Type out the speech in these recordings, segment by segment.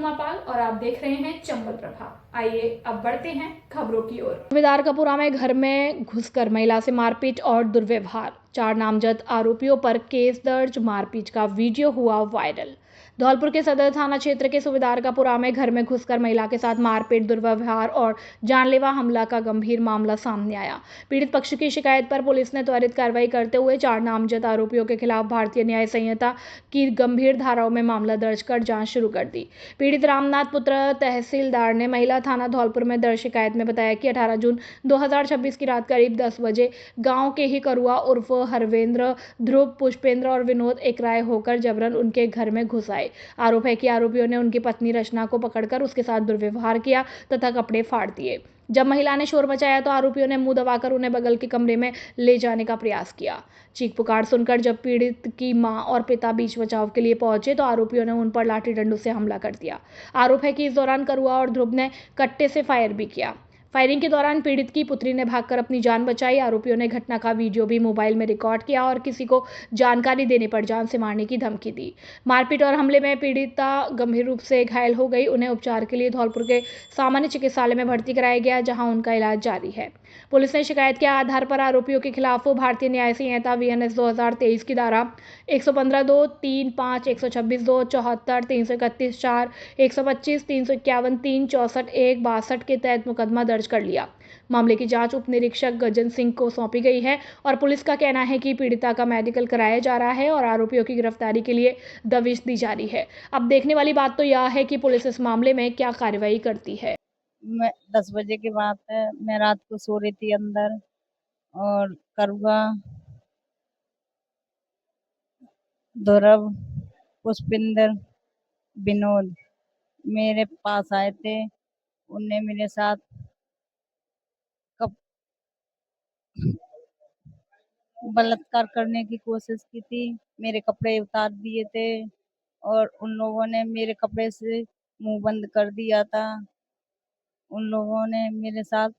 उमापाल और आप देख रहे हैं चंबल प्रभा। आइए अब बढ़ते हैं खबरों की ओर। सूबेदार कपूरा में घर में घुसकर महिला से मारपीट और दुर्व्यवहार, 4 नामजद आरोपियों पर केस दर्ज, मारपीट का वीडियो हुआ वायरल। धौलपुर के सदर थाना क्षेत्र के सूबेदार कपूरा में घर में घुसकर महिला के साथ मारपीट, दुर्व्यवहार और जानलेवा हमला का गंभीर मामला सामने आया। पीड़ित पक्ष की शिकायत पर पुलिस ने त्वरित कार्रवाई करते हुए 4 नामजद आरोपियों के खिलाफ भारतीय न्याय संहिता की गंभीर धाराओं में मामला दर्ज कर जांच शुरू कर दी। पीड़ित रामनाथ पुत्र तहसीलदार ने महिला थाना धौलपुर में दर्ज शिकायत में बताया कि 18 जून 2026 की रात करीब 10 बजे गांव के ही करुआ उर्फ हरवेंद्र, ध्रुव, पुष्पेंद्र और विनोद एक राय होकर जबरन उनके घर में घुस आए। आरोप है कि आरोपियों ने उनकी पत्नी रचना को पकड़कर उसके साथ दुर्व्यवहार किया तथा कपड़े फाड़ दिए। जब महिला ने शोर मचाया तो आरोपियों ने मुंह दबाकर उन्हें बगल के कमरे में ले जाने का प्रयास किया। चीख पुकार सुनकर जब पीड़ित की मां और पिता बीच बचाव के लिए पहुंचे तो आरोपियों ने उन पर लाठी डंडों से हमला कर दिया। आरोप है कि इस दौरान करुआ और ध्रुव ने कट्टे से फायर भी किया। फायरिंग के दौरान पीड़ित की पुत्री ने भागकर अपनी जान बचाई। आरोपियों ने घटना का वीडियो भी मोबाइल में रिकॉर्ड किया और किसी को जानकारी देने पर जान से मारने की धमकी दी। मारपीट और हमले में पीड़िता गंभीर रूप से घायल हो गई। उन्हें उपचार के लिए धौलपुर के सामान्य चिकित्सालय में भर्ती कराया गया, जहां उनका इलाज जारी है। पुलिस ने शिकायत के आधार पर आरोपियों के खिलाफ भारतीय न्याय संहिता VNS 2023 की धारा 115(2), 35, 126(2), 74, 331(4), 125, 351, 3, 64, 1, 62 के तहत मुकदमा दर्ज कर लिया। मामले की जांच उप निरीक्षक गजन सिंह को सौंपी गई है और पुलिस का कहना है कि पीड़िता का मेडिकल कराया जा रहा है और आरोपियों की गिरफ्तारी के लिए दबिश दी जा रही है। अब देखने वाली बात तो यह है कि पुलिस इस मामले में क्या कार्रवाई करती है। मैं 10 बजे की बात है। मैं रात को सो रही थी अंदर और करुआ, ध्रुव, पुष्पिंदर, विनोद मेरे पास आए थे। उनने मेरे साथ कप बलात्कार करने की कोशिश की थी। मेरे कपड़े उतार दिए थे और उन लोगों ने मेरे कपड़े से मुंह बंद कर दिया था। उन लोगों ने मेरे साथ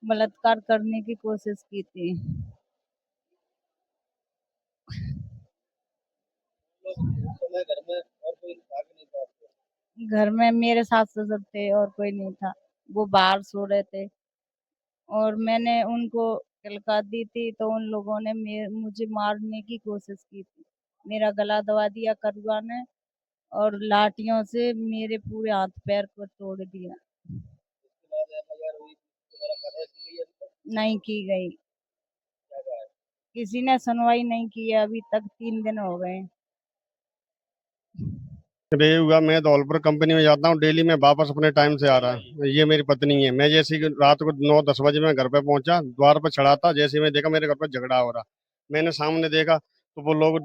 बलात्कार करने की कोशिश की थी। घर में मेरे सास ससुर थे और कोई नहीं था। वो बाहर सो रहे थे और मैंने उनको किलका दी थी तो उन लोगों ने मुझे मारने की कोशिश की थी। मेरा गला दबा दिया करुआ ने और लाठियों से मेरे पूरे हाथ पैर को तोड़ दिया। नहीं की गई, किसी ने सुनवाई नहीं की है। अभी तक 3 दिन हो गए। ये हुआ, मैं धौलपुर कंपनी में जाता हूँ डेली। मैं वापस अपने टाइम से आ रहा है। ये मेरी पत्नी है। मैं जैसे ही रात को 9-10 बजे मैं घर पे पहुंचा, द्वार पर खड़ा था। जैसे ही मैं देखा मेरे घर पर झगड़ा हो रहा, मैंने सामने देखा तो वो लोग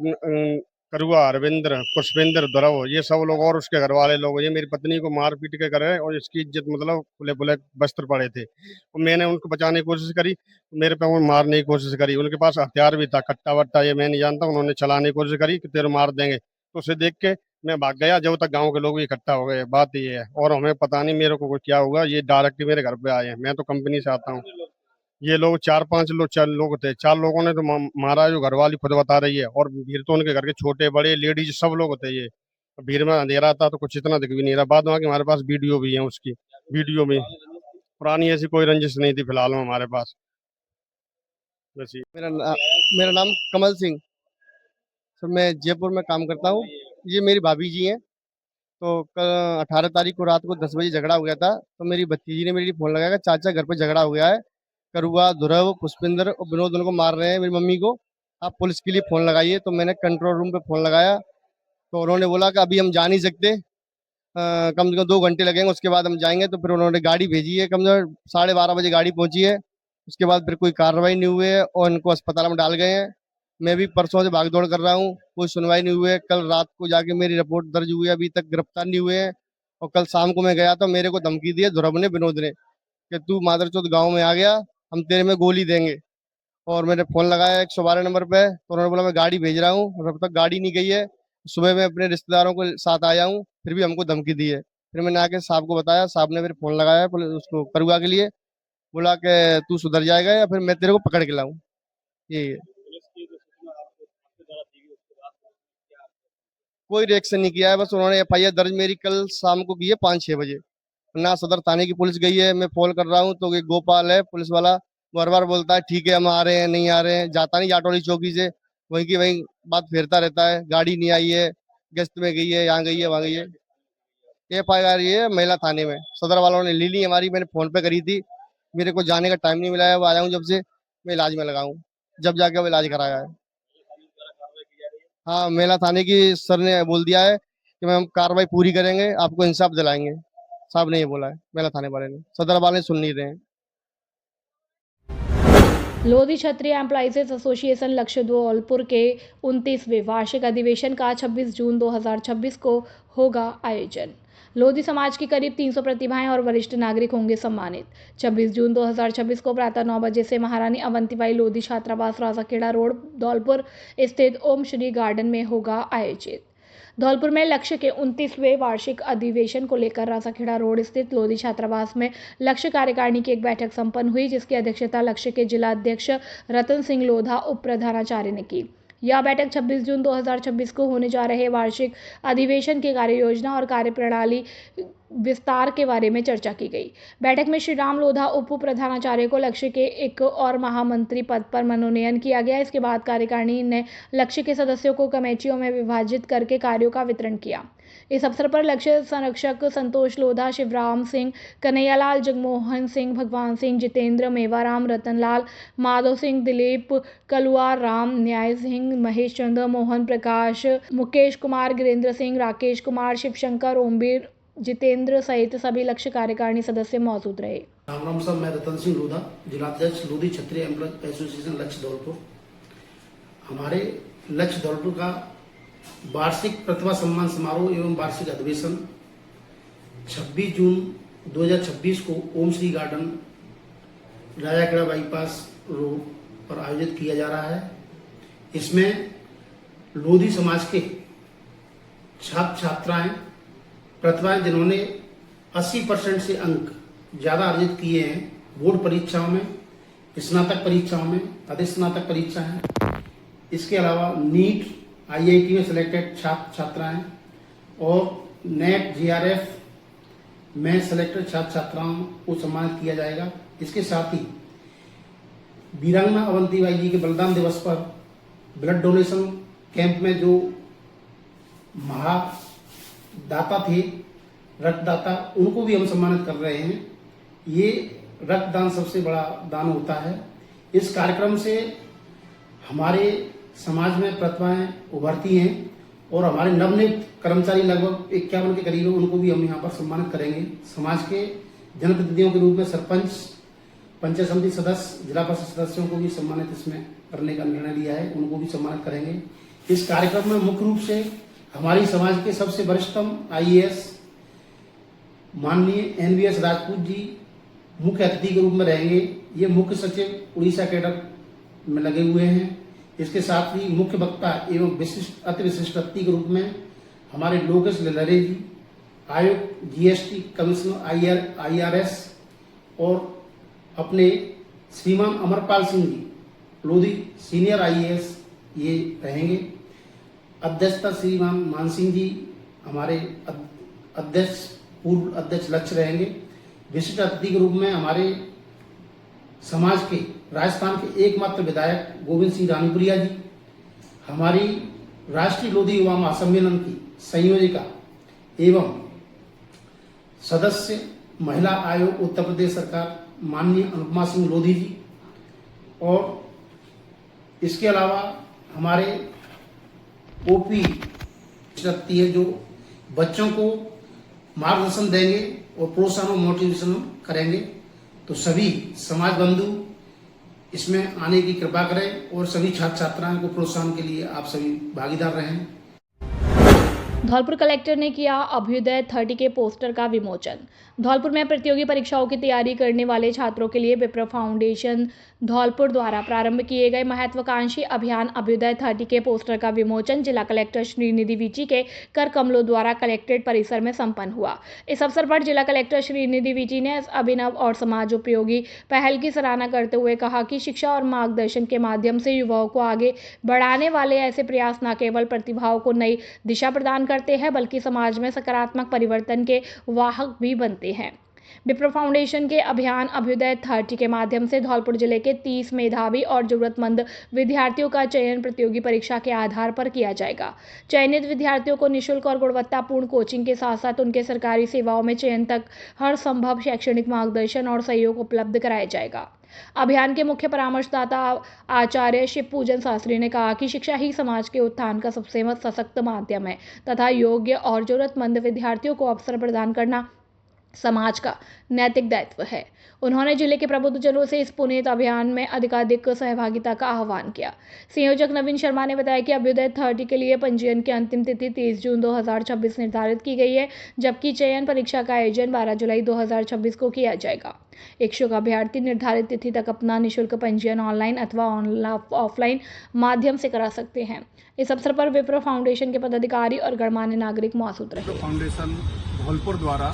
करुआ, अरविंदर, पुष्पेंद्र, ध्रुव, ये सब लोग और उसके घर वाले लोग ये मेरी पत्नी को मार पीट के करे और इसकी इज्जत मतलब खुले खुले वस्त्र पड़े थे। और मैंने उनको बचाने की कोशिश करी, मेरे पे वो मारने की कोशिश करी। उनके पास हथियार भी था, कट्टा वट्टा, ये मैं नहीं जानता। उन्होंने चलाने की कोशिश करी कि तेरे मार देंगे, तो उसे देख के मैं भाग गया। जब तक गांव के लोग भी इकट्ठा हो गए। बात ये है, और हमें पता नहीं मेरे को क्या हुआ। ये डायरेक्ट मेरे घर पे आए हैं। मैं तो कंपनी से आता हूँ। ये लोग 4-5 लोग, 4 लोग थे। 4 लोगों ने तो मारा, जो घरवाली खुद बता रही है। और भीड़ तो उनके घर के छोटे बड़े लेडीज सब लोग थे। ये भीड़ में अंधेरा था तो कुछ इतना दिख भी नहीं रहा। बाद में आके हमारे पास वीडियो भी है उसकी। वीडियो में पुरानी ऐसी कोई रंजिश नहीं थी फिलहाल में हमारे पास। बस ये मेरा नाम कमल सिंह। सर, मैं जयपुर में काम करता हूँ। ये मेरी भाभी जी हैं। तो कल 18 तारीख को रात को 10 बजे झगड़ा हो गया था। तो मेरी भतीजी ने मेरे लिए फ़ोन लगाया कि चाचा घर पे झगड़ा हो गया है, करुआ, ध्रुव, पुष्पिंदर और विनोद उनको मार रहे हैं मेरी मम्मी को, आप पुलिस के लिए फ़ोन लगाइए। तो मैंने कंट्रोल रूम पे फ़ोन लगाया तो उन्होंने बोला कि अभी हम जा नहीं सकते, कम से कम 2 घंटे लगेंगे, उसके बाद हम जाएंगे। तो फिर उन्होंने गाड़ी भेजी है, कम से कम 12:30 बजे गाड़ी पहुंची है। उसके बाद फिर कोई कार्रवाई नहीं हुई है और इनको अस्पताल में डाल गए हैं। मैं भी परसों से भाग दौड़ कर रहा हूँ, कोई सुनवाई नहीं हुई है। कल रात को जाके मेरी रिपोर्ट दर्ज हुई है, अभी तक गिरफ्तार नहीं हुए हैं। और कल शाम को मैं गया तो मेरे को धमकी दी है ध्रुव ने, विनोद ने, कि तू मादरचोद गाँव में आ गया, हम तेरे में गोली देंगे। और मैंने फ़ोन लगाया 112 नंबर पे तो उन्होंने बोला मैं गाड़ी भेज रहा हूँ, और अब तक गाड़ी नहीं गई है। सुबह मैं अपने रिश्तेदारों के साथ आया हूँ, फिर भी हमको धमकी दी है। फिर मैंने आके साहब को बताया, साहब ने फिर फ़ोन लगाया पुलिस उसको करुआ के लिए, बोला कि तू सुधर जाएगा या फिर मैं तेरे को पकड़ के लाऊं। यही है। कोई रिएक्शन नहीं किया है। बस उन्होंने एफआईआर दर्ज मेरी कल शाम को की है 5-6 बजे। ना सदर थाने की पुलिस गई है। मैं फोन कर रहा हूँ तो ये गोपाल है पुलिस वाला, बार बार बोलता है ठीक है हम आ रहे हैं, नहीं आ रहे हैं, जाता नहीं जाटौली चौकी से, वहीं की वहीं बात फेरता रहता है। गाड़ी नहीं आई है, गश्त में गई है, यहाँ गई है, वहाँ गई है। एफआईआर ये है महिला थाने में, सदर वालों ने ली ली हमारी। मैंने फोन पे करी थी, मेरे को जाने का टाइम नहीं मिला है। वो आया हूँ जब से मैं इलाज में लगा हूँ, जब जाके वो इलाज कराया है। हाँ, महिला थाने की सर ने बोल दिया है कि हम कार्रवाई पूरी करेंगे, आपको इंसाफ दिलाएंगे। साहब ने ये बोला है महिला थाने वाले ने, सदर वाले सुन नहीं रहे हैं। लोधी क्षत्रिय एम्प्लॉइज एसोसिएशन लक्ष्य धौलपुर के 29वें वार्षिक अधिवेशन का 26 जून 2026 को होगा आयोजन। लोधी समाज की करीब 300 प्रतिभाएं और वरिष्ठ नागरिक होंगे सम्मानित। 26 जून 2026 को प्रातः 9 बजे से महारानी अवंतीबाई लोधी छात्रावास राजाखेड़ा रोड धौलपुर स्थित ओम श्री गार्डन में होगा आयोजित। धौलपुर में लक्ष्य के 29वें वार्षिक अधिवेशन को लेकर राजाखेड़ा रोड स्थित लोधी छात्रावास में लक्ष्य कार्यकारिणी की एक बैठक संपन्न हुई, जिसकी अध्यक्षता लक्ष्य के जिला अध्यक्ष रतन सिंह लोधा उप प्रधानाचार्य ने की। यह बैठक 26 जून 2026 को होने जा रहे वार्षिक अधिवेशन की कार्य योजना और कार्यप्रणाली विस्तार के बारे में चर्चा की गई। बैठक में श्री राम लोधा उप प्रधानाचार्य को लक्ष्य के एक और महामंत्री पद पर मनोनयन किया गया। इसके बाद कार्यकारिणी ने लक्ष्य के सदस्यों को कमेटियों में विभाजित करके कार्यों का वितरण किया। इस अवसर पर लक्ष्य संरक्षक संतोष लोधा, शिवराम सिंह, कन्हैयालाल, जगमोहन सिंह, भगवान सिंह, जितेंद्र, मेवाराम, रतनलाल, माधव सिंह, दिलीप, कलुआ राम, न्याय सिंह, महेश चंद्र, मोहन प्रकाश, मुकेश कुमार, गिरेंद्र सिंह, राकेश कुमार, शिवशंकर, ओमवीर, जितेंद्र सहित सभी लक्ष्य कार्यकारिणी सदस्य मौजूद रहे। राम राम साहब, मैं रतन सिंह लोधा, जिलाध्यक्ष लोधी क्षत्रिय एम्प्लॉय एसोसिएशन लक्ष्य धौलपुर। हमारे लक्ष्य धौलपुर का वार्षिक प्रतिभा सम्मान समारोह एवं वार्षिक अधिवेशन 26 जून 2026 को Om Shri garden Rajakhera bypass road पर आयोजित किया जा रहा है। इसमें लोधी समाज के छात्र छात्राएं प्रतिभाएं जिन्होंने 80% से अंक ज्यादा अर्जित किए हैं बोर्ड परीक्षाओं में, स्नातक परीक्षाओं में, अधिस्नातक परीक्षा है। इसके अलावा नीट आईआईटी में सिलेक्टेड छात्र छात्राएं और नेट जीआरएफ में सिलेक्टेड छात्र छात्राओं को सम्मानित किया जाएगा। इसके साथ ही वीरांगना अवंतीबाई जी के बलिदान दिवस पर ब्लड डोनेशन कैंप में जो महादाता थे, रक्तदाता, उनको भी हम सम्मानित कर रहे हैं। ये रक्तदान सबसे बड़ा दान होता है। इस कार्यक्रम से हमारे समाज में प्रतिभाएं उभरती हैं और हमारे नवनियुक्त कर्मचारी लगभग 51 के करीब हैं, उनको भी हम यहाँ पर सम्मानित करेंगे। समाज के जनप्रतिनिधियों के रूप में सरपंच, पंचायत समिति सदस्य, जिला परिषद सदस्यों को भी सम्मानित इसमें करने का निर्णय लिया है, उनको भी सम्मानित करेंगे। इस कार्यक्रम में मुख्य रूप से हमारी समाज के सबसे वरिष्ठतम आईएएस माननीय एनवीएस राजपूत जी मुख्य अतिथि के रूप में रहेंगे। ये मुख्य सचिव उड़ीसा कैडर में लगे हुए हैं। इसके साथ ही मुख्य वक्ता एवं विशिष्ट अति विशिष्ट अतिथि के रूप में हमारे लोकेश ललरे जी, आयुक्त जीएसटी कमिश्नर आईआरएस और अपने श्रीमान अमरपाल सिंह जी लोधी सीनियर आईएएस ये रहेंगे। अध्यक्षता श्रीमान मान सिंह जी हमारे अध्यक्ष पूर्व अध्यक्ष लक्ष्य रहेंगे। विशिष्ट अतिथि के रूप में हमारे समाज के राजस्थान के एकमात्र विधायक गोविंद सिंह रानीपुरिया जी, हमारी राष्ट्रीय लोधी युवा महासम्मेलन की संयोजिका एवं सदस्य महिला आयोग उत्तर प्रदेश सरकार माननीय अनुपमा सिंह लोधी जी, और इसके अलावा हमारे ओपी है जो बच्चों को मार्गदर्शन देंगे और प्रोत्साहन और मोटिवेशन करेंगे। तो सभी समाज बंधु इसमें आने की कृपा करें और सभी छात्र छात्राओं को प्रोत्साहन के लिए आप सभी भागीदार रहें। धौलपुर कलेक्टर ने किया अभ्युदय 30 के पोस्टर का विमोचन। धौलपुर में प्रतियोगी परीक्षाओं की तैयारी करने वाले छात्रों के लिए विप्र फाउंडेशन धौलपुर द्वारा प्रारंभ किए गए महत्वाकांक्षी अभियान अभ्युदय 30 के पोस्टर का विमोचन जिला कलेक्टर श्रीनिधि वीची के कर कमलों द्वारा कलेक्ट्रेट परिसर में संपन्न हुआ। इस अवसर पर जिला कलेक्टर श्रीनिधि वीची ने इस अभिनव और समाज उपयोगी पहल की सराहना करते हुए कहा कि शिक्षा और मार्गदर्शन के माध्यम से युवाओं को आगे बढ़ाने वाले ऐसे प्रयास न केवल प्रतिभाओं को नई दिशा प्रदान करते हैं बल्कि समाज में सकारात्मक परिवर्तन के वाहक भी बनते हैं। विप्र फाउंडेशन के अभियान अभ्युदय 30 के माध्यम से धौलपुर जिले के 30 मेधावी और जरूरतमंद विद्यार्थियों का चयन प्रतियोगी परीक्षा के आधार पर किया जाएगा। चयनित विद्यार्थियों को निःशुल्क और गुणवत्तापूर्ण कोचिंग के साथ साथ उनके सरकारी सेवाओं में चयन तक हर संभव शैक्षणिक मार्गदर्शन और सहयोग उपलब्ध कराया जाएगा। अभियान के मुख्य परामर्शदाता आचार्य शिव पूजन शास्त्री ने कहा कि शिक्षा ही समाज के उत्थान का सबसे सशक्त माध्यम है तथा योग्य और जरूरतमंद विद्यार्थियों को अवसर प्रदान करना समाज का नैतिक दायित्व है। उन्होंने जिले के प्रबुद्धजनों से इस पुनीत अभियान में अधिकाधिक सहभागिता का आह्वान किया। संयोजक नवीन शर्मा ने बताया कि अभ्युदय 30 के लिए पंजीयन की अंतिम तिथि 30 जून 2026 निर्धारित की गई है, जबकि चयन परीक्षा का आयोजन 12 जुलाई 2026 को किया जाएगा। इच्छुक अभ्यर्थी निर्धारित तिथि तक अपना निःशुल्क पंजीयन ऑनलाइन अथवा ऑफलाइन माध्यम से करा सकते हैं। इस अवसर पर विप्र फाउंडेशन के पदाधिकारी और गणमान्य नागरिक मौजूद रहे। फाउंडेशन धौलपुर द्वारा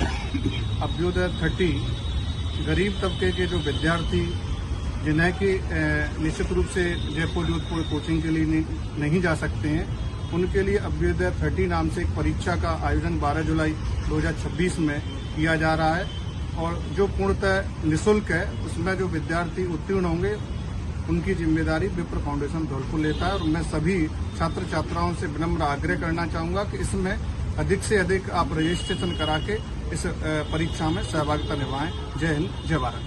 अभ्युदय 30 गरीब तबके के जो विद्यार्थी जिन्हें कि निश्चित रूप से जयपुर जोधपुर कोचिंग के लिए नहीं जा सकते हैं, उनके लिए अभ्युदय 30 नाम से एक परीक्षा का आयोजन 12 जुलाई 2026 में किया जा रहा है और जो पूर्णतः निःशुल्क है। उसमें जो विद्यार्थी उत्तीर्ण होंगे उनकी जिम्मेदारी विप्र फाउंडेशन धौलपुर लेता है और मैं सभी छात्र छात्राओं से विनम्र आग्रह करना चाहूँगा कि इसमें अधिक से अधिक आप रजिस्ट्रेशन करा के इस परीक्षा में सहभागिता निभाएं। जय हिंद, जय भारत।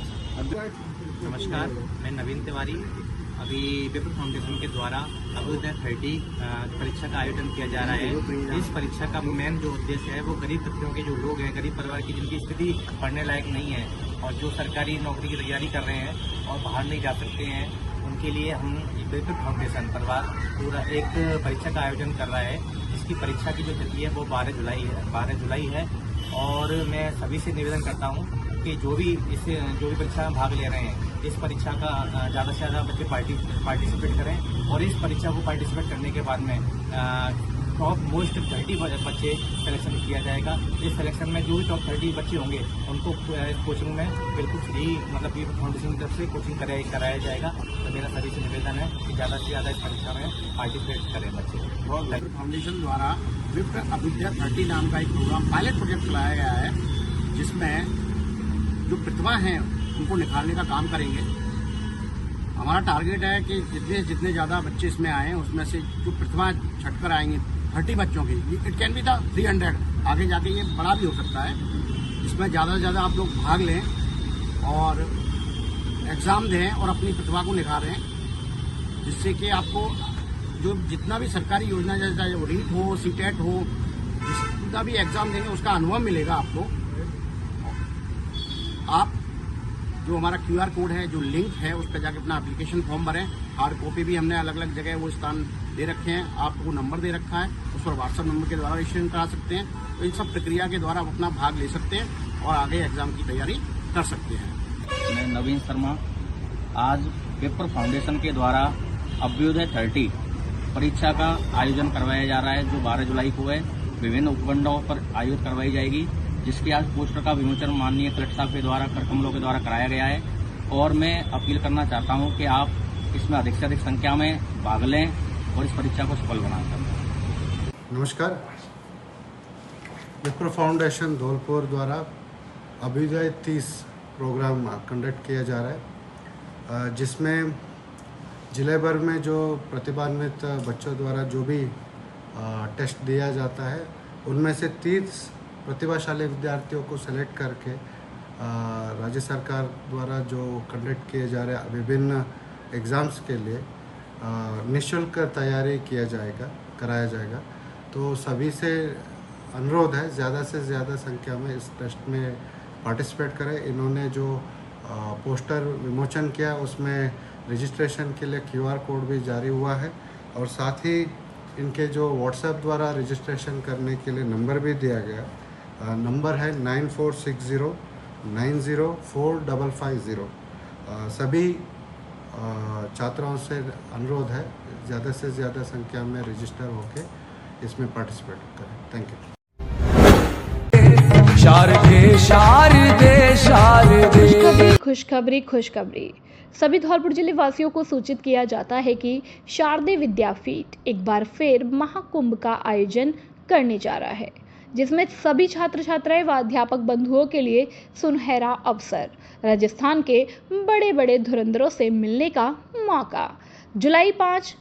नमस्कार, मैं नवीन तिवारी। अभी विप्र फाउंडेशन के द्वारा अभ्युदय 30 परीक्षा का आयोजन किया जा रहा है। इस परीक्षा का मेन जो उद्देश्य है वो गरीब तबकों के जो लोग हैं, गरीब परिवार की जिनकी स्थिति पढ़ने लायक नहीं है और जो सरकारी नौकरी की तैयारी कर रहे हैं और बाहर नहीं जा सकते हैं, उनके लिए हम विप्र फाउंडेशन परिवार पूरा एक परीक्षा का आयोजन कर रहा है। इसकी परीक्षा की जो तिथि है वो 12 जुलाई है और मैं सभी से निवेदन करता हूँ कि जो भी परीक्षा में भाग ले रहे हैं, इस परीक्षा का ज़्यादा से ज़्यादा बच्चे पार्टिसिपेट करें और इस परीक्षा को पार्टिसिपेट करने के बाद में टॉप मोस्ट 30 बच्चे सिलेक्शन किया जाएगा। इस सिलेक्शन में जो भी टॉप 30 बच्चे होंगे उनको कोचिंग में बिल्कुल फ्री मतलब विप्र फाउंडेशन की तरफ से कोचिंग कराया जाएगा। तो मेरा सभी से निवेदन है कि ज़्यादा से ज़्यादा इस परीक्षा में पार्टिसिपेट करें बच्चे। विप्र फाउंडेशन द्वारा विप्र अभ्युदय 30 नाम का एक प्रोग्राम पायलट प्रोजेक्ट चलाया गया है, जिसमें जो प्रतिभा हैं उनको निखारने का काम करेंगे। हमारा टारगेट है कि जितने ज़्यादा बच्चे इसमें आए हैं उसमें से जो प्रतिभा छटकर आएंगे 30 बच्चों की, इट कैन बी द 300, आगे जाके ये बड़ा भी हो सकता है। इसमें ज़्यादा से ज़्यादा आप लोग भाग लें और एग्ज़ाम दें और अपनी प्रतिभा को निखारें, जिससे कि आपको जो जितना भी सरकारी योजना जैसे वो रीट हो, सीटेट हो, जितना भी एग्ज़ाम देंगे उसका अनुभव मिलेगा आपको। आप जो हमारा QR कोड है, जो लिंक है, उस पर जाके अपना एप्लीकेशन फॉर्म भरें। हार्ड कॉपी भी हमने अलग अलग जगह वो स्थान दे रखे हैं, आपको नंबर दे रखा है, उस पर व्हाट्सएप नंबर के द्वारा रजिस्ट्रेशन करा सकते हैं। तो इन सब प्रक्रिया के द्वारा आप अपना भाग ले सकते हैं और आगे एग्जाम की तैयारी कर सकते हैं। मैं नवीन शर्मा। आज विप्र फाउंडेशन के द्वारा अभ्युदय 30 परीक्षा का आयोजन करवाया जा रहा है, जो 12 जुलाई को है। विभिन्न उपखंडों पर आयोजित करवाई जाएगी, जिसकी आज पोस्टर का विमोचन माननीय कलेक्टर साहब के द्वारा कर कमलों के द्वारा कराया गया है। और मैं अपील करना चाहता हूं कि आप इसमें अधिक से अधिक संख्या में भाग लें और इस परीक्षा को सफल बनाएं। नमस्कार, विप्र फाउंडेशन धौलपुर द्वारा अभ्युदय 30 प्रोग्राम कंडक्ट किया जा रहा है, जिसमें जिले भर में जो प्रतिभान्वित बच्चों द्वारा जो भी टेस्ट दिया जाता है, उनमें से 30 प्रतिभाशाली विद्यार्थियों को सेलेक्ट करके राज्य सरकार द्वारा जो कंडक्ट किए जा रहे विभिन्न एग्ज़ाम्स के लिए निःशुल्क तैयारी कराया जाएगा। तो सभी से अनुरोध है ज़्यादा से ज़्यादा संख्या में इस टेस्ट में पार्टिसिपेट करें। इन्होंने जो पोस्टर विमोचन किया उसमें रजिस्ट्रेशन के लिए QR कोड भी जारी हुआ है और साथ ही इनके जो व्हाट्सएप द्वारा रजिस्ट्रेशन करने के लिए नंबर भी दिया गया, नंबर है 9460904550। सभी छात्राओं से अनुरोध है ज़्यादा से ज़्यादा संख्या में रजिस्टर होकर इसमें पार्टिसिपेट करें। Thank you. खुशखबरी खुशखबरी। सभी धौलपुर जिले वासियों को सूचित किया जाता है कि शारदीय विद्यापीठ एक बार फिर महाकुंभ का आयोजन करने जा रहा है, जिसमें सभी छात्र छात्राएं व अध्यापक बंधुओं के लिए सुनहरा अवसर, राजस्थान के बड़े बड़े धुरंधरों से मिलने का मौका। जुलाई 5,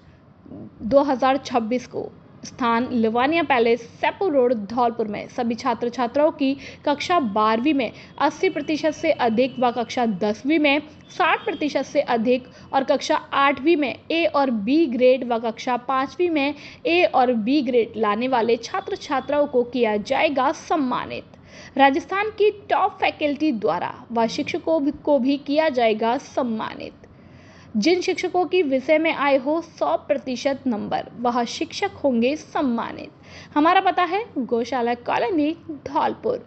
2026 को स्थान लिवानिया पैलेस, सैपुर रोड, धौलपुर में सभी छात्र छात्राओं की कक्षा 12वीं में 80% से अधिक व कक्षा 10वीं में 60% से अधिक और कक्षा 8वीं में ए और बी ग्रेड व कक्षा 5वीं में ए और बी ग्रेड लाने वाले छात्र छात्राओं को किया जाएगा सम्मानित। राजस्थान की टॉप फैकल्टी द्वारा व शिक्षकों को भी किया जाएगा सम्मानित। जिन शिक्षकों की विषय में आए हो 100% नंबर, वह शिक्षक होंगे सम्मानित। हमारा पता है गौशाला कॉलोनी, धौलपुर।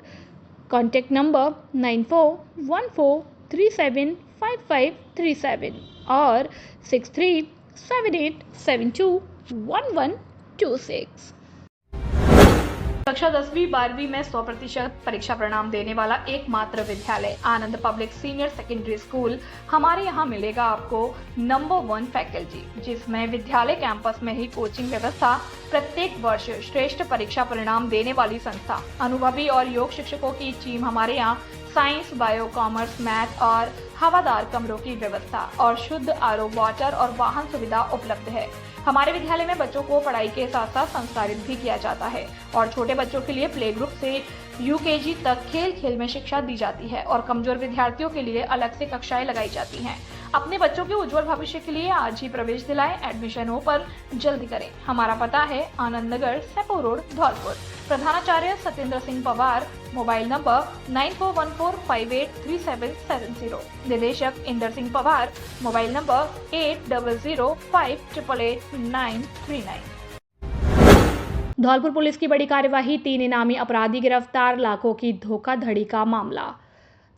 कॉन्टैक्ट नंबर 9414375537 और 6378721126। कक्षा 10वीं 12वीं में 100% परीक्षा परिणाम देने वाला एकमात्र विद्यालय आनंद पब्लिक सीनियर सेकेंडरी स्कूल। हमारे यहाँ मिलेगा आपको नंबर 1 फैकल्टी, जिसमें विद्यालय कैंपस में ही कोचिंग व्यवस्था, प्रत्येक वर्ष श्रेष्ठ परीक्षा परिणाम देने वाली संस्था, अनुभवी और योग शिक्षकों की टीम। हमारे यहाँ साइंस, बायो, कॉमर्स, मैथ और हवादार कमरों की व्यवस्था और शुद्ध आरओ वाटर और वाहन सुविधा उपलब्ध है। हमारे विद्यालय में बच्चों को पढ़ाई के साथ साथ संस्कारित भी किया जाता है और छोटे बच्चों के लिए प्ले ग्रुप से यूकेजी तक खेल खेल में शिक्षा दी जाती है और कमजोर विद्यार्थियों के लिए अलग से कक्षाएं लगाई जाती हैं। अपने बच्चों के उज्जवल भविष्य के लिए आज ही प्रवेश दिलाएं। एडमिशन हो पर जल्दी करें। हमारा पता है आनंद नगर, सैपुर रोड, धौलपुर। प्रधानाचार्य सत्येंद्र सिंह पवार। Mobile number 9414583770। निदेशक Inder Singh Pawar. Mobile number 8005888939। Dholpur police की बड़ी कार्यवाही, 3 इनामी अपराधी गिरफ्तार, लाखों की धोखाधड़ी का मामला।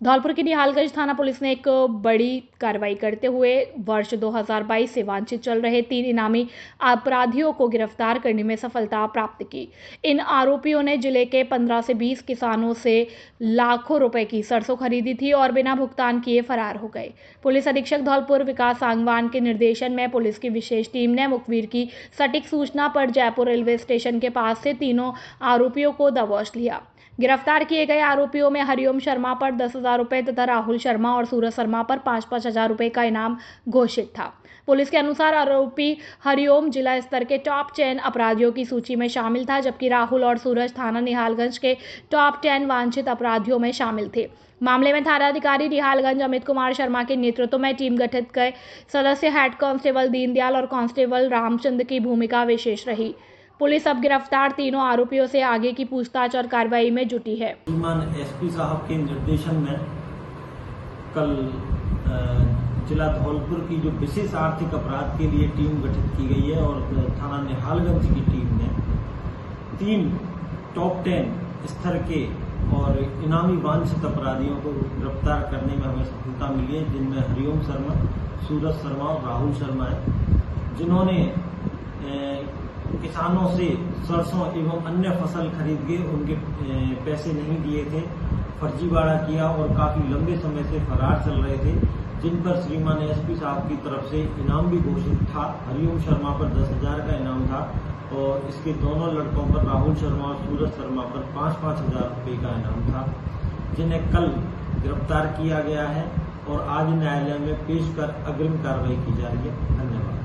धौलपुर की निहालगंज थाना पुलिस ने एक बड़ी कार्रवाई करते हुए वर्ष 2022 से वांछित चल रहे 3 इनामी अपराधियों को गिरफ्तार करने में सफलता प्राप्त की। इन आरोपियों ने जिले के 15 से 20 किसानों से लाखों रुपए की सरसों खरीदी थी और बिना भुगतान किए फरार हो गए। पुलिस अधीक्षक धौलपुर विकास सांगवान के निर्देशन में पुलिस की विशेष टीम ने मुखबिर की सटीक सूचना पर जयपुर रेलवे स्टेशन के पास से तीनों आरोपियों को दबोच लिया। गिरफ्तार किए गए आरोपियों में हरिओम शर्मा पर 10,000 रुपए तथा राहुल शर्मा और सूरज शर्मा पर 5-5 हजार रुपए का इनाम घोषित था। पुलिस के अनुसार आरोपी हरिओम जिला स्तर के टॉप 10 अपराधियों की सूची में शामिल था, जबकि राहुल और सूरज थाना निहालगंज के टॉप 10 वांछित अपराधियों में शामिल थे। मामले में थानाधिकारी निहालगंज अमित कुमार शर्मा के नेतृत्व में टीम गठित कर सदस्य हेड कांस्टेबल दीनदयाल और कांस्टेबल रामचंद्र की भूमिका विशेष रही। पुलिस अब गिरफ्तार तीनों आरोपियों से आगे की पूछताछ और कार्रवाई में जुटी है। श्रीमान एसपी साहब के निर्देशन में कल जिला धौलपुर की जो विशेष आर्थिक अपराध के लिए टीम गठित की गई है और थाना निहालगंज की टीम ने 3 टॉप 10 स्तर के और इनामी वांछित अपराधियों को गिरफ्तार करने में हमें सफलता मिली है, जिनमें हरिओम शर्मा, सूरज शर्मा और राहुल शर्मा है, जिन्होंने किसानों से सरसों एवं अन्य फसल खरीद के उनके पैसे नहीं दिए थे, फर्जीवाड़ा किया और काफी लंबे समय से फरार चल रहे थे, जिन पर श्रीमान एसपी साहब की तरफ से इनाम भी घोषित था। हरिओम शर्मा पर 10,000 का इनाम था और इसके दोनों लड़कों पर, राहुल शर्मा और सूरज शर्मा पर 5-5 हजार रुपये का इनाम था, जिन्हें कल गिरफ्तार किया गया है और आज न्यायालय में पेश कर अग्रिम कार्रवाई की जा रही है। धन्यवाद।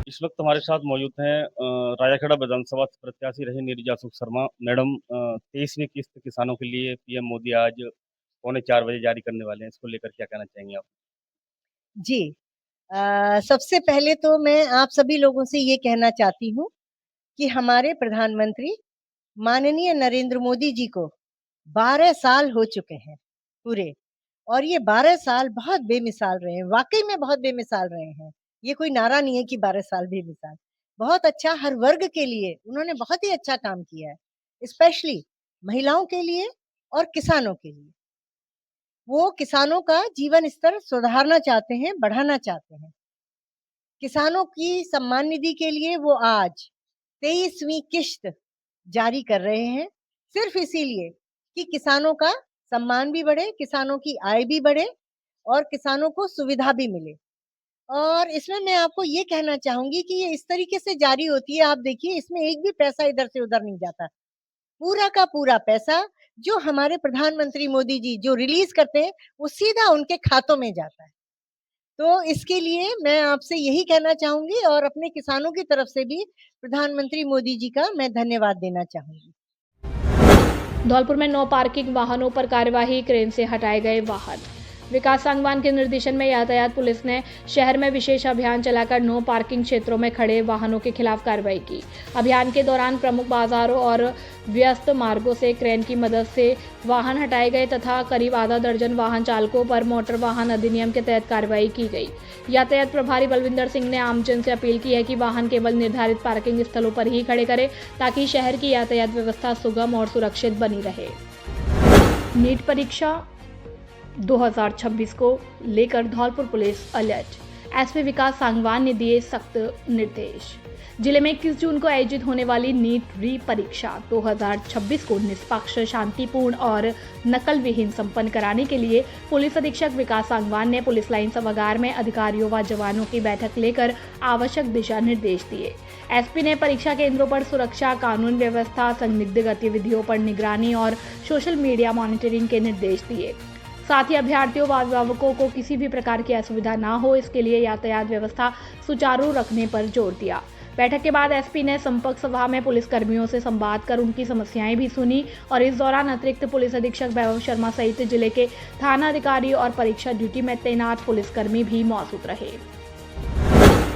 इस वक्त हमारे साथ मौजूद हैं राजाखेड़ा विधानसभा प्रत्याशी रहे नीरजा सुख शर्मा मैडम। 23वीं किस्त किसानों के लिए पीएम मोदी आज 3:45 बजे जारी करने वाले हैं, इसको लेकर क्या कहना चाहेंगे आप? जी, सबसे पहले तो मैं आप सभी लोगों से ये कहना चाहती हूँ कि हमारे प्रधानमंत्री माननीय नरेंद्र मोदी जी को 12 साल हो चुके हैं पूरे, और ये 12 साल बहुत बेमिसाल रहे हैं, वाकई में बहुत बेमिसाल रहे हैं। ये कोई नारा नहीं है कि 12 साल बेमिसाल, बहुत अच्छा हर वर्ग के लिए उन्होंने बहुत ही अच्छा काम किया है। स्पेशली महिलाओं के लिए और किसानों के लिए। वो किसानों का जीवन स्तर सुधारना चाहते हैं, बढ़ाना चाहते हैं। किसानों की सम्मान निधि के लिए वो आज 23वीं किश्त जारी कर रहे हैं, सिर्फ इसीलिए कि किसानों का सम्मान भी बढ़े, किसानों की आय भी बढ़े और किसानों को सुविधा भी मिले। और इसमें मैं आपको ये कहना चाहूंगी कि ये इस तरीके से जारी होती है, आप देखिए इसमें एक भी पैसा इधर से उधर नहीं जाता। पूरा का पूरा पैसा जो हमारे प्रधानमंत्री मोदी जी जो रिलीज करते हैं वो सीधा उनके खातों में जाता है। तो इसके लिए मैं आपसे यही कहना चाहूंगी और अपने किसानों की तरफ से भी प्रधानमंत्री मोदी जी का मैं धन्यवाद देना चाहूंगी। धौलपुर में नो पार्किंग वाहनों पर कार्यवाही, क्रेन से हटाए गए वाहन। विकास सांगवान के निर्देशन में यातायात पुलिस ने शहर में विशेष अभियान चलाकर नो पार्किंग क्षेत्रों में खड़े वाहनों के खिलाफ कार्रवाई की। अभियान के दौरान प्रमुख बाजारों और व्यस्त मार्गों से क्रेन की मदद से वाहन हटाए गए तथा करीब आधा दर्जन वाहन चालकों पर मोटर वाहन अधिनियम के तहत कार्रवाई की गई। यातायात प्रभारी बलविंदर सिंह ने आमजन से अपील की है कि वाहन केवल निर्धारित पार्किंग स्थलों पर ही खड़े करें ताकि शहर की यातायात व्यवस्था सुगम और सुरक्षित बनी रहे। नीट परीक्षा 2026 को लेकर धौलपुर पुलिस अलर्ट। एसपी विकास सांगवान ने दिए सख्त निर्देश। जिले में 21 जून को आयोजित होने वाली नीट री परीक्षा 2026 को निष्पक्ष, शांतिपूर्ण और नकल विहीन संपन्न कराने के लिए पुलिस अधीक्षक विकास सांगवान ने पुलिस लाइन सभागार में अधिकारियों व जवानों की बैठक लेकर आवश्यक दिशा निर्देश दिए। एसपी ने परीक्षा केंद्रों पर सुरक्षा, कानून व्यवस्था, संदिग्ध गतिविधियों पर निगरानी और सोशल मीडिया मॉनिटरिंग के निर्देश दिए। साथ ही अभ्यर्थियों व अभिभावकों को किसी भी प्रकार की असुविधा न हो, इसके लिए यातायात व्यवस्था सुचारू रखने पर जोर दिया। बैठक के बाद एसपी ने संपर्क सभा में पुलिस कर्मियों से संवाद कर उनकी समस्याएं भी सुनी और इस दौरान अतिरिक्त पुलिस अधीक्षक वैभव शर्मा सहित जिले के थाना अधिकारी और परीक्षा ड्यूटी में तैनात पुलिसकर्मी भी मौजूद रहे।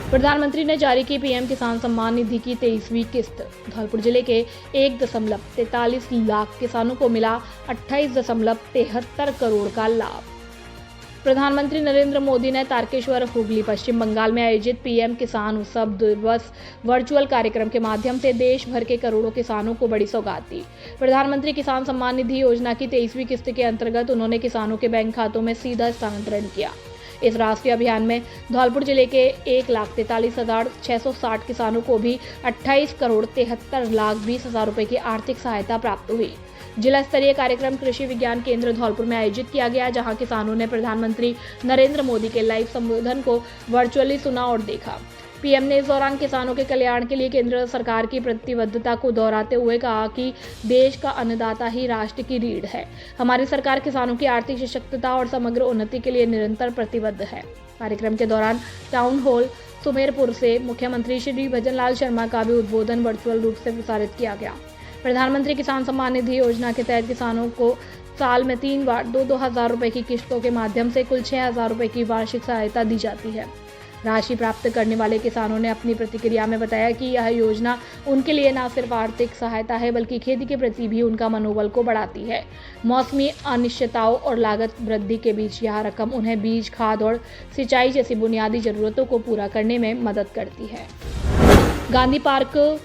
प्रधानमंत्री ने जारी की पीएम किसान सम्मान निधि की 23वीं किस्त। धौलपुर जिले के 1.43 लाख किसानों को मिला 28.73 करोड़ का लाभ। प्रधानमंत्री नरेंद्र मोदी ने तारकेश्वर, हुगली, पश्चिम बंगाल में आयोजित पीएम किसान उत्सव दिवस वर्चुअल कार्यक्रम के माध्यम से देश भर के करोड़ों किसानों को बड़ी सौगात दी। प्रधानमंत्री किसान सम्मान निधि योजना की 23वीं किस्त के अंतर्गत उन्होंने किसानों के बैंक खातों में सीधा स्थानांतरण किया। इस राष्ट्रीय अभियान में धौलपुर जिले के 1,43,660 किसानों को भी 28,73,20,000 रुपए की आर्थिक सहायता प्राप्त हुई। जिला स्तरीय कार्यक्रम कृषि विज्ञान केंद्र धौलपुर में आयोजित किया गया, जहां किसानों ने प्रधानमंत्री नरेंद्र मोदी के लाइव संबोधन को वर्चुअली सुना और देखा। पीएम ने इस दौरान किसानों के कल्याण के लिए केंद्र सरकार की प्रतिबद्धता को दोहराते हुए कहा कि देश का अन्नदाता ही राष्ट्र की रीढ़ है। हमारी सरकार किसानों की आर्थिक सशक्तता और समग्र उन्नति के लिए निरंतर प्रतिबद्ध है। कार्यक्रम के दौरान टाउन हॉल सुमेरपुर से मुख्यमंत्री श्री भजनलाल शर्मा का भी उद्बोधन वर्चुअल रूप से प्रसारित किया गया। प्रधानमंत्री किसान सम्मान निधि योजना के तहत किसानों को साल में 3 बार 2-2 हज़ार रुपए की किस्तों के माध्यम से कुल 6,000 रुपए की वार्षिक सहायता दी जाती है। राशि प्राप्त करने वाले किसानों ने अपनी प्रतिक्रिया में बताया कि यह योजना उनके लिए न सिर्फ आर्थिक सहायता है बल्कि खेती के प्रति भी उनका मनोबल को बढ़ाती है। मौसमी अनिश्चितताओं और लागत वृद्धि के बीच यह रकम उन्हें बीज, खाद और सिंचाई जैसी बुनियादी जरूरतों को पूरा करने में मदद करती है। गांधी पार्क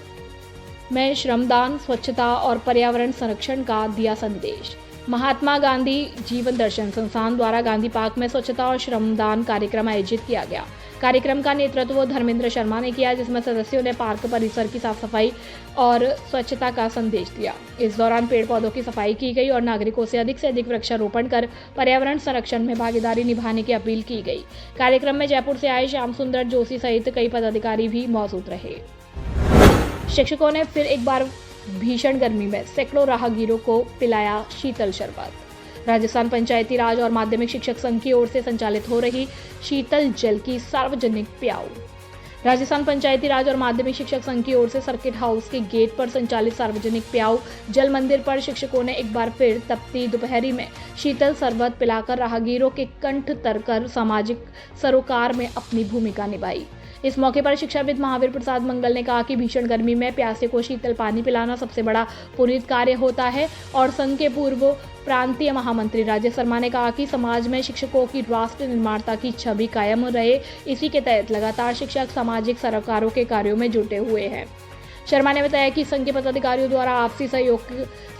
में श्रमदान, स्वच्छता और पर्यावरण संरक्षण का दिया संदेश। महात्मा गांधी जीवन दर्शन संस्थान द्वारा गांधी पार्क में स्वच्छता और श्रमदान कार्यक्रम आयोजित किया गया। कार्यक्रम का नेतृत्व धर्मेंद्र शर्मा ने किया, जिसमें सदस्यों ने पार्क परिसर की साफ सफाई और स्वच्छता का संदेश दिया। इस दौरान पेड़ पौधों की सफाई की गई और नागरिकों से अधिक वृक्षारोपण कर पर्यावरण संरक्षण में भागीदारी निभाने की अपील की गई। कार्यक्रम में जयपुर से आए श्याम सुंदर जोशी सहित कई पदाधिकारी भी मौजूद रहे। शिक्षकों ने फिर एक बार भीषण गर्मी में सैकड़ों राहगीरों को पिलाया शीतल शरबत। राजस्थान पंचायती राज और माध्यमिक शिक्षक संघ की ओर से संचालित हो रही शीतल जल की सार्वजनिक पियाऊ। राजस्थान पंचायती राज और माध्यमिक शिक्षक संघ की ओर से सर्किट हाउस के गेट पर संचालित सार्वजनिक पियाऊ जल मंदिर पर शिक्षकों ने एक बार फिर तपती दोपहरी में शीतल शरबत पिलाकर राहगीरों के कंठ तरकर सामाजिक सरोकार में अपनी भूमिका निभाई। इस मौके पर शिक्षाविद महावीर प्रसाद मंगल ने कहा कि भीषण गर्मी में प्यासे को शीतल पानी पिलाना सबसे बड़ा पुनीत कार्य होता है और संघ के पूर्व प्रांतीय महामंत्री राजेश शर्मा ने कहा कि समाज में शिक्षकों की राष्ट्र निर्माता की छवि कायम रहे, इसी के तहत लगातार शिक्षक सामाजिक सरोकारों के कार्यों में जुटे हुए हैं। शर्मा ने बताया कि संघ के पदाधिकारियों द्वारा आपसी सहयोग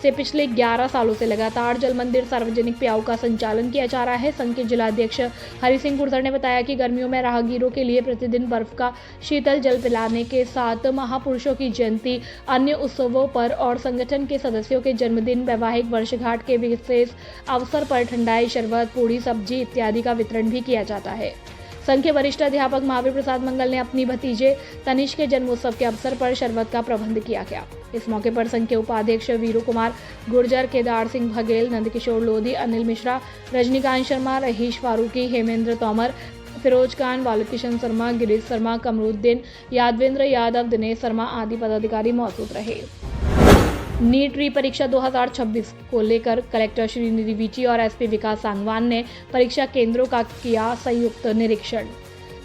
से पिछले 11 सालों से लगातार जल मंदिर सार्वजनिक प्याऊ का संचालन किया जा रहा है। संघ के जिलाध्यक्ष हरि सिंह कुर्धर ने बताया कि गर्मियों में राहगीरों के लिए प्रतिदिन बर्फ का शीतल जल पिलाने के साथ महापुरुषों की जयंती, अन्य उत्सवों पर और संगठन के सदस्यों के जन्मदिन, वैवाहिक वर्षगांठ के विशेष अवसर पर ठंडाई, शरबत, पूड़ी, सब्जी इत्यादि का वितरण भी किया जाता है। संघ के वरिष्ठ अध्यापक महावीर प्रसाद मंगल ने अपनी भतीजे तनिष्क के जन्मोत्सव के अवसर पर शरबत का प्रबंध किया गया। इस मौके पर संघ के उपाध्यक्ष वीरू कुमार गुर्जर, केदार सिंह बघेल, नंदकिशोर लोधी, अनिल मिश्रा, रजनीकांत शर्मा, रहीश फारूकी, हेमेंद्र तोमर, फिरोज खान, वालुद किशन शर्मा, गिरीश शर्मा, कमरुद्दीन, यादवेंद्र यादव, दिनेश शर्मा आदि पदाधिकारी मौजूद रहे। नीट री परीक्षा 2026 को लेकर कलेक्टर श्रीनिधि वीची और एसपी विकास सांगवान ने परीक्षा केंद्रों का किया संयुक्त निरीक्षण।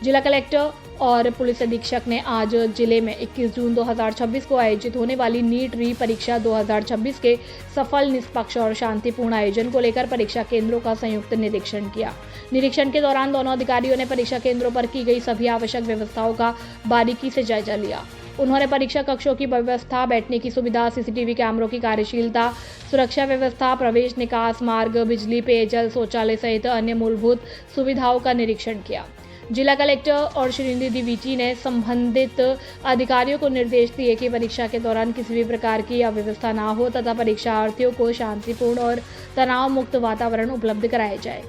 जिला कलेक्टर और पुलिस अधीक्षक ने आज जिले में 21 जून 2026 को आयोजित होने वाली नीट री परीक्षा 2026 के सफल, निष्पक्ष और शांतिपूर्ण आयोजन को लेकर परीक्षा केंद्रों का संयुक्त निरीक्षण किया। निरीक्षण के दौरान दोनों अधिकारियों ने परीक्षा केंद्रों पर की गई सभी आवश्यक व्यवस्थाओं का बारीकी से जायजा लिया। उन्होंने परीक्षा कक्षों की व्यवस्था, बैठने की सुविधा, सीसीटीवी कैमरों की कार्यशीलता, सुरक्षा व्यवस्था, प्रवेश निकास मार्ग, बिजली, पेयजल, शौचालय सहित अन्य मूलभूत सुविधाओं का निरीक्षण किया। जिला कलेक्टर और श्रीनिधि वीची ने संबंधित अधिकारियों को निर्देश दिए कि परीक्षा के दौरान किसी भी प्रकार की अव्यवस्था न हो तथा परीक्षार्थियों को शांतिपूर्ण और तनाव मुक्त वातावरण उपलब्ध कराया जाए।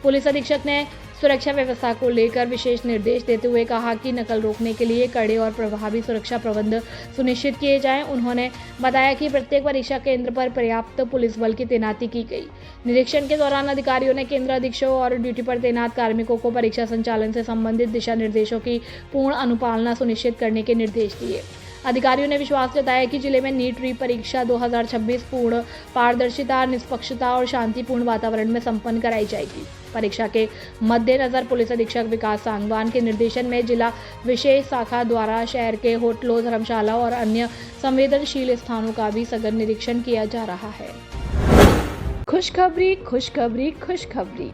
पुलिस अधीक्षक ने सुरक्षा व्यवस्था को लेकर विशेष निर्देश देते हुए कहा कि नकल रोकने के लिए कड़े और प्रभावी सुरक्षा प्रबंध सुनिश्चित किए जाएं। उन्होंने बताया कि प्रत्येक परीक्षा केंद्र पर पर्याप्त पुलिस बल की तैनाती की गई। निरीक्षण के दौरान अधिकारियों ने केंद्र अधीक्षकों और ड्यूटी पर तैनात कार्मिकों को परीक्षा संचालन से संबंधित दिशा निर्देशों की पूर्ण अनुपालना सुनिश्चित करने के निर्देश दिए। अधिकारियों ने विश्वास जताया कि जिले में नीट री परीक्षा 2026 पूर्ण पारदर्शिता, निष्पक्षता और शांतिपूर्ण वातावरण में संपन्न कराई जाएगी। परीक्षा के मद्देनजर पुलिस अधीक्षक विकास सांगवान के निर्देशन में जिला विशेष शाखा द्वारा शहर के होटलों, धर्मशाला और अन्य संवेदनशील स्थानों का भी सघन निरीक्षण किया जा रहा है। खुशखबरी, खुशखबरी, खुशखबरी।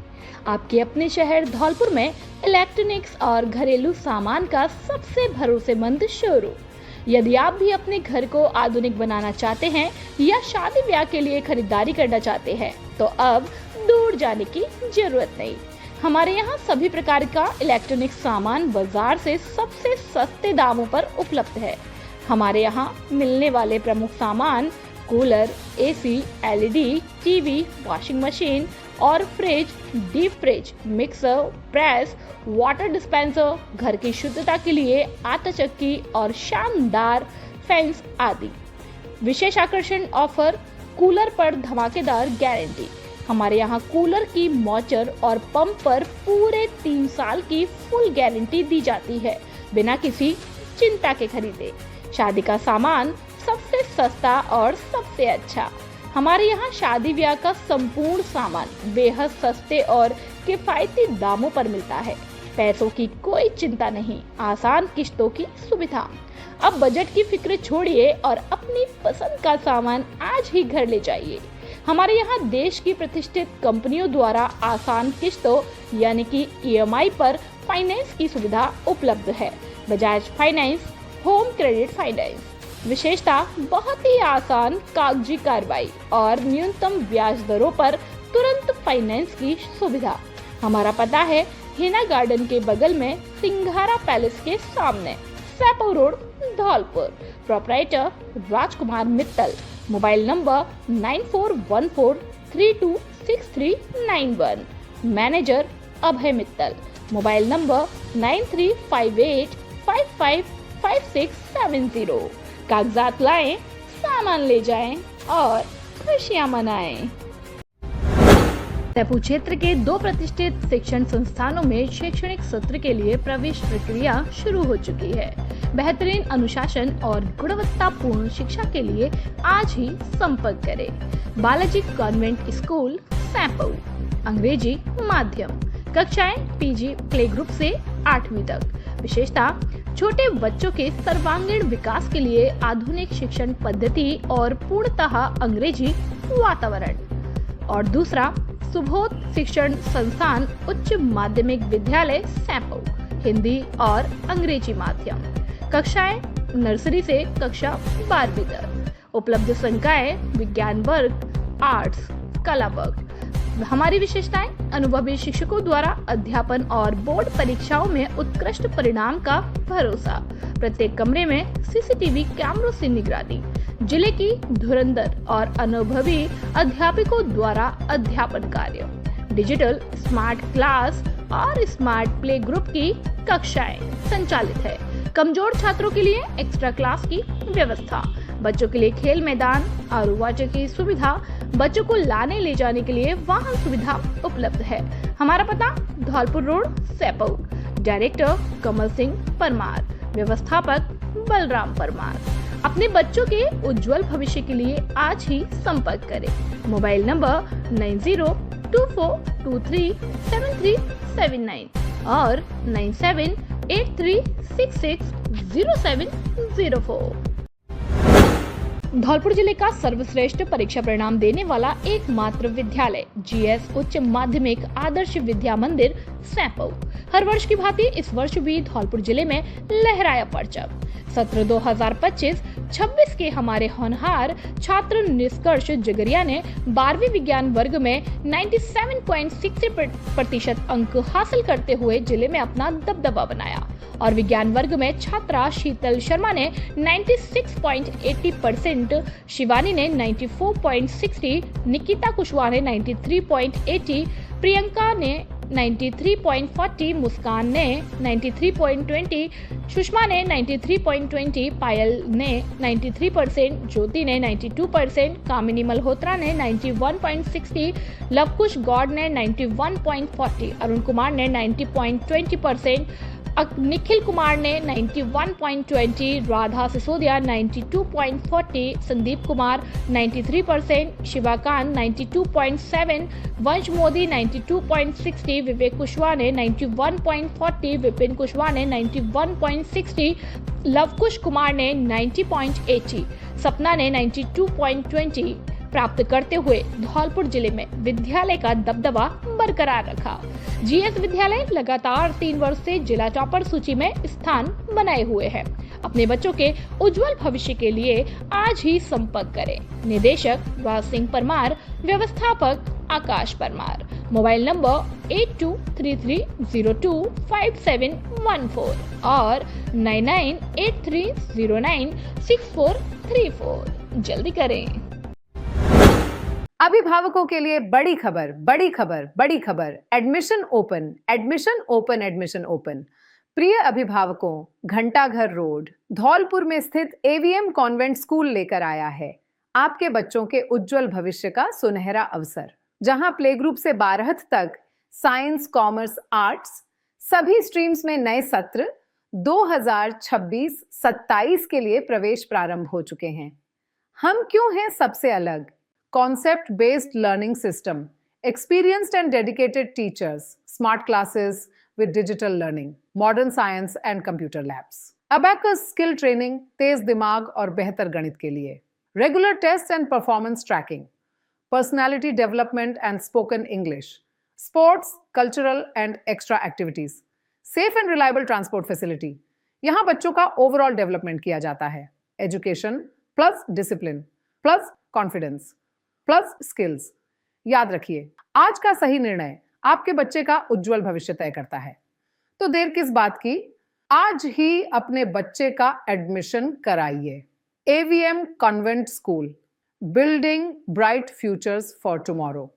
आपके अपने शहर धौलपुर में इलेक्ट्रॉनिक्स और घरेलू सामान का सबसे भरोसेमंद शोरूम। यदि आप भी अपने घर को आधुनिक बनाना चाहते हैं या शादी ब्याह के लिए खरीदारी करना चाहते हैं तो अब दूर जाने की जरूरत नहीं। हमारे यहाँ सभी प्रकार का इलेक्ट्रॉनिक सामान बाजार से सबसे सस्ते दामों पर उपलब्ध है। हमारे यहाँ मिलने वाले प्रमुख सामान cooler, AC, LED, TV, washing machine और fridge, deep fridge, mixer, press, water dispenser, घर की शुद्धता के लिए आटा चक्की और शानदार फैंस आदि। विशेष आकर्षण ऑफर, कूलर पर धमाकेदार गारंटी। हमारे यहाँ कूलर की मॉचर और पंप पर पूरे 3 साल की फुल गारंटी दी जाती है बिना किसी चिंता के खरीदे। शादी का सामान सबसे सस्ता और सबसे अच्छा। हमारे यहाँ शादी ब्याह का संपूर्ण सामान बेहद सस्ते और किफायती दामों पर मिलता है। पैसों की कोई चिंता नहीं, आसान किश्तों की सुविधा। अब बजट की फिक्र छोड़िए और अपनी पसंद का सामान आज ही घर ले जाइए। हमारे यहाँ देश की प्रतिष्ठित कंपनियों द्वारा आसान किश्तों यानी कि EMI पर फाइनेंस की सुविधा उपलब्ध है। Bajaj finance, home credit finance. विशेषता, बहुत ही आसान कागजी कार्रवाई और न्यूनतम ब्याज दरों पर तुरंत फाइनेंस की सुविधा। हमारा पता है हिना गार्डन के बगल में सिंघारा पैलेस के सामने, Saipo road, Dholpur. Proprietor Rajkumar Mittal. Mobile number 9414326391। Manager Abhay Mittal. Mobile number 9358555670। कागजात लाएं, सामान ले जाएं और खुशियां मनाएं। जयपुर क्षेत्र के 2 प्रतिष्ठित शिक्षण संस्थानों में शैक्षणिक सत्र के लिए प्रवेश प्रक्रिया शुरू हो चुकी है। बेहतरीन अनुशासन और गुणवत्तापूर्ण शिक्षा के लिए आज ही संपर्क करें। Balaji convent school, Saipau. अंग्रेजी माध्यम। कक्षाएं PG प्ले ग्रुप से 8वीं तक। विशेषता, छोटे बच्चों के सर्वांगीण विकास के लिए आधुनिक शिक्षण पद्धति और पूर्णतः अंग्रेजी वातावरण। और दूसरा, सुबोध शिक्षण संस्थान उच्च माध्यमिक विद्यालय, सैपो। हिंदी और अंग्रेजी माध्यम। कक्षाएं नर्सरी से कक्षा 12वीं तक। उपलब्ध संकाय विज्ञान वर्ग, आर्ट्स, कला वर्ग। हमारी विशेषताएं: अनुभवी शिक्षकों द्वारा अध्यापन और बोर्ड परीक्षाओं में उत्कृष्ट परिणाम का भरोसा। प्रत्येक कमरे में सीसीटीवी कैमरों से निगरानी। जिले की धुरंधर और अनुभवी अध्यापकों द्वारा अध्यापन कार्य। डिजिटल स्मार्ट क्लास और स्मार्ट प्ले ग्रुप की कक्षाएं संचालित है। कमजोर छात्रों के लिए एक्स्ट्रा क्लास की व्यवस्था। बच्चों के लिए खेल मैदान, आरओ वाटर की सुविधा। बच्चों को लाने ले जाने के लिए वाहन सुविधा उपलब्ध है। हमारा पता: धौलपुर रोड, सैपऊ। डायरेक्टर कमल सिंह परमार, व्यवस्थापक बलराम परमार। अपने बच्चों के उज्जवल भविष्य के लिए आज ही संपर्क करें। मोबाइल नंबर 9024237379 और 9783660704। धौलपुर जिले का सर्वश्रेष्ठ परीक्षा परिणाम देने वाला एकमात्र विद्यालय जीएस उच्च माध्यमिक आदर्श विद्या मंदिर सैपऊ। हर वर्ष की भांति इस वर्ष भी धौलपुर जिले में लहराया परचम। सत्र 2025-26 के हमारे होनहार छात्र निष्कर्ष जगरिया ने 12वीं विज्ञान वर्ग में 97.60% अंक हासिल करते हुए जिले में अपना दबदबा बनाया और विज्ञान वर्ग में छात्रा शीतल शर्मा ने 96.80%, शिवानी ने 94.60, निकिता कुशवाहा ने 93.80, प्रियंका ने 93.40, मुस्कान ने 93.20, सुषमा ने 93.20, पायल ने 93%, ज्योति ने 92%, कामिनी मल्होत्रा ने 91.60, लवकुश गौड़ ने 91.40, अरुण कुमार ने 90.20%, निखिल कुमार ने 91.20, राधा सिसोदिया 92.40, संदीप कुमार 93%, शिवाकांत 92.7, वंश मोदी 92.60, विवेक कुशवाहा ने 91.40, विपिन कुशवाहा ने 91.60, लवकुश कुमार ने 90.80, सपना ने 92.20 प्राप्त करते हुए धौलपुर जिले में विद्यालय का दबदबा बरकरार रखा। जीएस विद्यालय लगातार 3 वर्ष से जिला टॉपर सूची में स्थान बनाए हुए है। अपने बच्चों के उज्जवल भविष्य के लिए आज ही संपर्क करें। निदेशक राज सिंह परमार, व्यवस्थापक आकाश परमार। मोबाइल नंबर 8233025714 और 9983096434। जल्दी करें। अभिभावकों के लिए बड़ी खबर, बड़ी खबर, बड़ी खबर। Admission open, admission open, admission open. प्रिय अभिभावकों, घंटाघर रोड धौलपुर में स्थित एवीएम कॉन्वेंट स्कूल लेकर आया है आपके बच्चों के उज्जवल भविष्य का सुनहरा अवसर, जहां प्ले ग्रुप से 12th तक साइंस, कॉमर्स, आर्ट्स सभी स्ट्रीम्स में नए सत्र 2026-27 के लिए प्रवेश प्रारंभ हो चुके हैं। हम क्यों हैं सबसे अलग? Concept based learning system, experienced and dedicated teachers, smart classes with digital learning, modern science and computer labs, abacus skill training, तेज दिमाग और बेहतर गणित के लिए, regular tests and performance tracking, personality development and spoken English, sports, cultural and extra activities, safe and reliable transport facility। यहाँ बच्चों का overall development किया जाता है। Education plus discipline plus confidence plus skills. याद रखिए, आज का सही निर्णय आपके बच्चे का उज्जवल भविष्य तय करता है। तो देर किस बात की, आज ही अपने बच्चे का एडमिशन कराइए। AVM convent school, building bright futures for tomorrow.